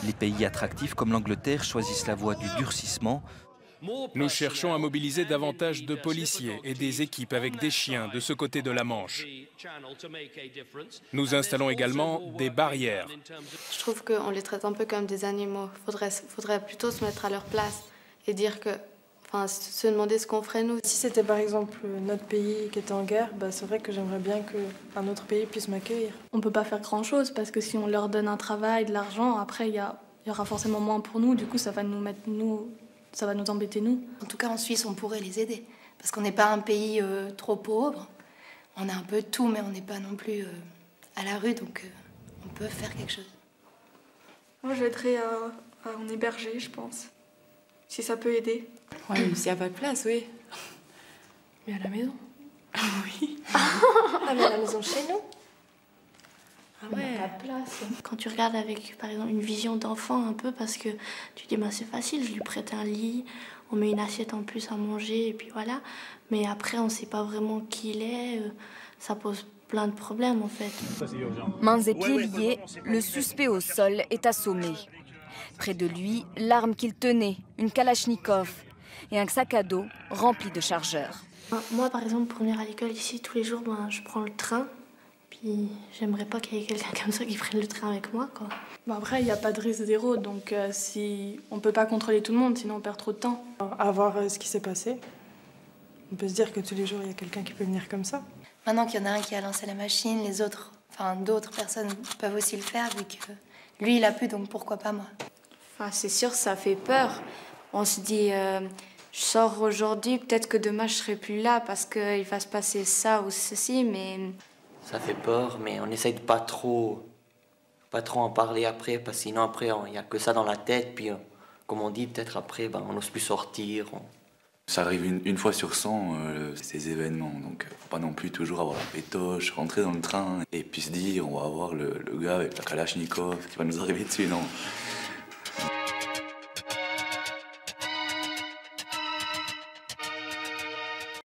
Les pays attractifs comme l'Angleterre choisissent la voie du durcissement. Nous cherchons à mobiliser davantage de policiers et des équipes avec des chiens de ce côté de la Manche. Nous installons également des barrières. Je trouve qu'on les traite un peu comme des animaux. Faudrait plutôt se mettre à leur place et dire que, enfin, se demander ce qu'on ferait nous. Si c'était par exemple notre pays qui était en guerre, c'est vrai que j'aimerais bien qu'un autre pays puisse m'accueillir. On peut pas faire grand-chose parce que si on leur donne un travail, de l'argent, après il y aura forcément moins pour nous. Du coup, ça va nous embêter nous. En tout cas, en Suisse, on pourrait les aider parce qu'on n'est pas un pays trop pauvre. On a un peu de tout, mais on n'est pas non plus à la rue, donc on peut faire quelque chose. Moi, j'aiderais à en héberger, je pense, si ça peut aider. Oui, s'il n'y a pas de place, oui. Mais à la maison. Oui. Ah, mais à la maison chez nous. Ah ouais. Pas de place. Quand tu regardes avec, par exemple, une vision d'enfant un peu, parce que tu dis, c'est facile, je lui prête un lit, on met une assiette en plus à manger, et puis voilà. Mais après, on ne sait pas vraiment qui il est, ça pose plein de problèmes en fait. Mains et pieds liés, le suspect au sol est assommé. Près de lui, l'arme qu'il tenait, une kalachnikov, et un sac à dos rempli de chargeurs. Moi, par exemple, pour venir à l'école ici, tous les jours, je prends le train. Puis j'aimerais pas qu'il y ait quelqu'un comme ça qui prenne le train avec moi, quoi. Après, il n'y a pas de risque zéro, donc si on peut pas contrôler tout le monde, sinon on perd trop de temps. À voir ce qui s'est passé, on peut se dire que tous les jours, il y a quelqu'un qui peut venir comme ça. Maintenant qu'il y en a un qui a lancé la machine, les autres, d'autres personnes peuvent aussi le faire, vu que lui, il a pu, donc pourquoi pas moi. C'est sûr, ça fait peur. On se dit, je sors aujourd'hui, peut-être que demain je serai plus là parce qu'il va se passer ça ou ceci, mais... Ça fait peur, mais on essaye de pas trop en parler après, parce que sinon après, il n'y a que ça dans la tête, puis comme on dit, peut-être après, on n'ose plus sortir. Ça arrive une fois sur 100, ces événements, donc faut pas non plus toujours avoir la pétoche, rentrer dans le train, et puis se dire, on va avoir le gars avec la kalachnikov qui va nous arriver dessus, non.